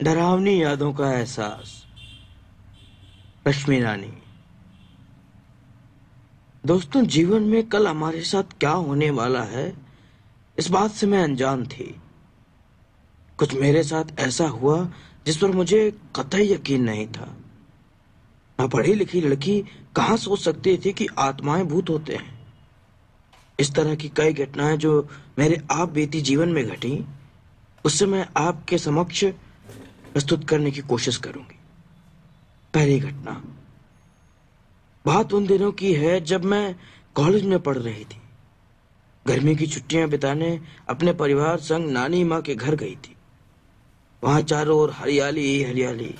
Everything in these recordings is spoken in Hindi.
डरावनी यादों का एहसास। रश्मि रानी। दोस्तों, जीवन में कल हमारे साथ क्या होने वाला है, इस बात से मैं अनजान थी। कुछ मेरे साथ ऐसा हुआ जिस पर मुझे कतई यकीन नहीं था। ना पढ़ी लिखी लड़की कहाँ सोच सकती थी कि आत्माएं भूत होते हैं। इस तरह की कई घटनाएं जो मेरे आप बीती जीवन में घटी, उससे मैं आपके समक्ष प्रस्तुत करने की कोशिश करूंगी। पहली घटना बात उन दिनों की है जब मैं कॉलेज में पढ़ रही थी। गर्मी की छुट्टियां बिताने अपने परिवार संग नानी माँ के घर गई थी। वहां चारों ओर हरियाली ही हरियाली।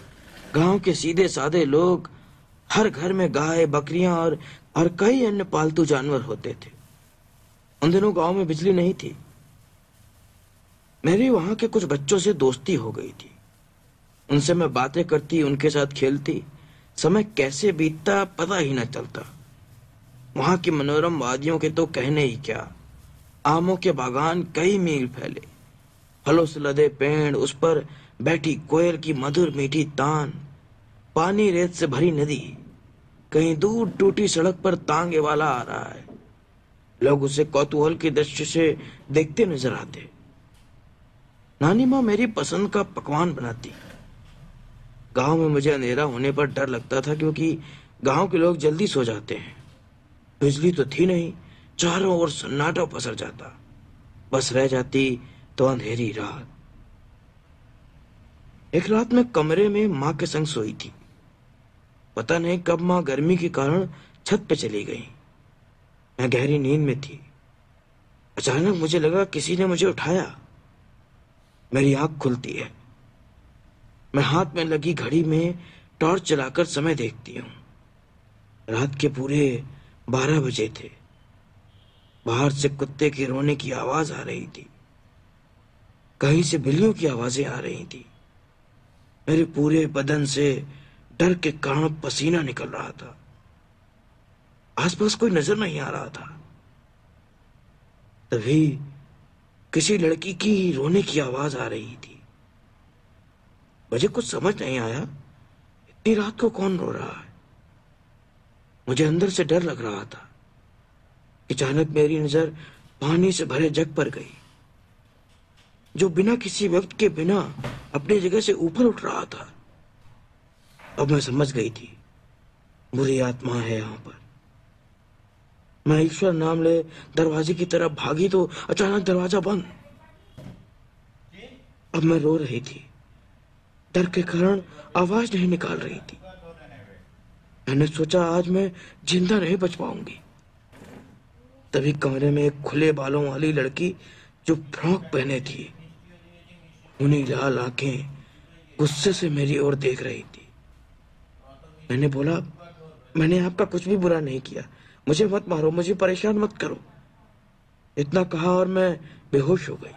गांव के सीधे साधे लोग, हर घर में गाय बकरियां और कई अन्य पालतू जानवर होते थे। उन दिनों गांव में बिजली नहीं थी। मेरी वहां के कुछ बच्चों से दोस्ती हो गई थी। उनसे मैं बातें करती, उनके साथ खेलती। समय कैसे बीतता पता ही न चलता। वहां की मनोरम वादियों के तो कहने ही क्या। आमों के बागान कई मील फैले, फलों से लदे पेड़, उस पर बैठी कोयल की मधुर मीठी तान, पानी रेत से भरी नदी, कहीं दूर टूटी सड़क पर तांगे वाला आ रहा है। लोग उसे कौतूहल की दृष्टि से देखते नजर आते। नानी माँ मेरी पसंद का पकवान बनाती। गांव में मुझे अंधेरा होने पर डर लगता था, क्योंकि गांव के लोग जल्दी सो जाते हैं। बिजली तो थी नहीं। चारों ओर सन्नाटा पसर जाता। बस रह जाती तो अंधेरी रात। एक रात मैं कमरे में माँ के संग सोई थी। पता नहीं कब माँ गर्मी के कारण छत पे चली गई। मैं गहरी नींद में थी। अचानक मुझे लगा किसी ने मुझे उठाया। मेरी आंख खुलती है। मैं हाथ में लगी घड़ी में टॉर्च जलाकर समय देखती हूँ। रात के पूरे 12 बजे थे। बाहर से कुत्ते के रोने की आवाज आ रही थी। कहीं से बिल्लियों की आवाजें आ रही थी। मेरे पूरे बदन से डर के कारण पसीना निकल रहा था। आसपास कोई नजर नहीं आ रहा था। तभी किसी लड़की की रोने की आवाज आ रही थी। मुझे कुछ समझ नहीं आया, इतनी रात को कौन रो रहा है। मुझे अंदर से डर लग रहा था। अचानक मेरी नजर पानी से भरे जग पर गई, जो बिना किसी वक्त के बिना अपनी जगह से ऊपर उठ रहा था। अब मैं समझ गई थी, बुरी आत्मा है यहाँ पर। मैं ईश्वर नाम ले दरवाजे की तरफ भागी तो अचानक दरवाजा बंद। अब मैं रो रही थी। डर के कारण आवाज नहीं निकाल रही थी। मैंने सोचा आज मैं जिंदा नहीं बच पाऊंगी। तभी कमरे में एक खुले बालों वाली लड़की, जो फ्रॉक पहने थी, उन्हीं लाल आंखें गुस्से से मेरी ओर देख रही थी। मैंने बोला, मैंने आपका कुछ भी बुरा नहीं किया। मुझे मत मारो, मुझे परेशान मत करो। इतना कहा और मैं बेहोश हो गई।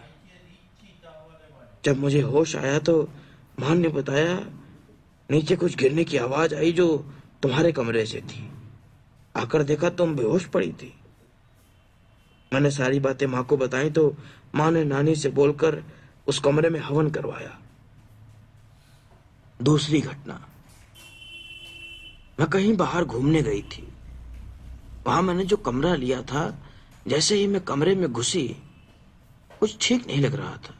जब मुझे होश आया तो मां ने बताया, नीचे कुछ गिरने की आवाज आई जो तुम्हारे कमरे से थी। आकर देखा तुम बेहोश पड़ी थी। मैंने सारी बातें माँ को बताई तो माँ ने नानी से बोलकर उस कमरे में हवन करवाया। दूसरी घटना, मैं कहीं बाहर घूमने गई थी। वहां मैंने जो कमरा लिया था, जैसे ही मैं कमरे में घुसी, कुछ ठीक नहीं लग रहा था।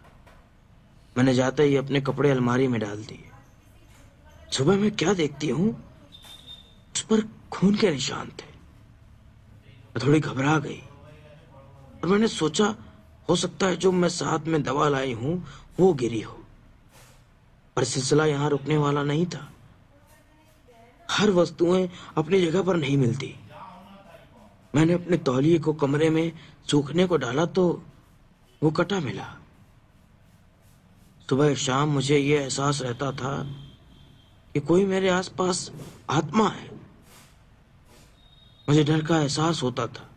मैंने जाते ही अपने कपड़े अलमारी में डाल दिए। सुबह मैं क्या देखती हूँ, उस पर खून के निशान थे। मैं थोड़ी घबरा गई और मैंने सोचा, हो सकता है जो मैं साथ में दवा लाई हूं वो गिरी हो। पर सिलसिला यहां रुकने वाला नहीं था। हर वस्तुएं अपनी जगह पर नहीं मिलती। मैंने अपने तौलिए को कमरे में सूखने को डाला तो वो कटा मिला। सुबह शाम मुझे ये एहसास रहता था कि कोई मेरे आसपास आत्मा है। मुझे डर का एहसास होता था।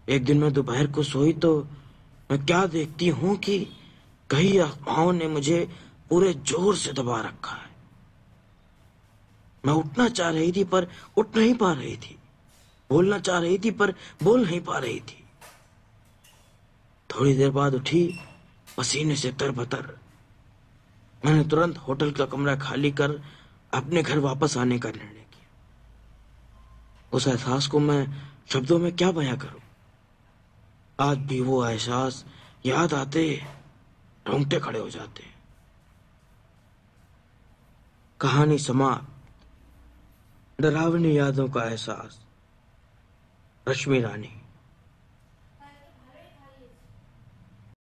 एक दिन मैं दोपहर को सोई तो मैं क्या देखती हूँ कि कई आत्माओं ने मुझे पूरे जोर से दबा रखा है। मैं उठना चाह रही थी पर उठ नहीं पा रही थी। बोलना चाह रही थी पर बोल नहीं पा रही थी। थोड़ी देर बाद उठी, पसीने से तरबतर। मैंने तुरंत होटल का कमरा खाली कर अपने घर वापस आने का निर्णय किया। उस एहसास को मैं शब्दों में क्या बयां करूं। आज भी वो एहसास याद आते रोंगटे खड़े हो जाते हैं। कहानी समाप्त। डरावनी यादों का एहसास। रश्मि रानी।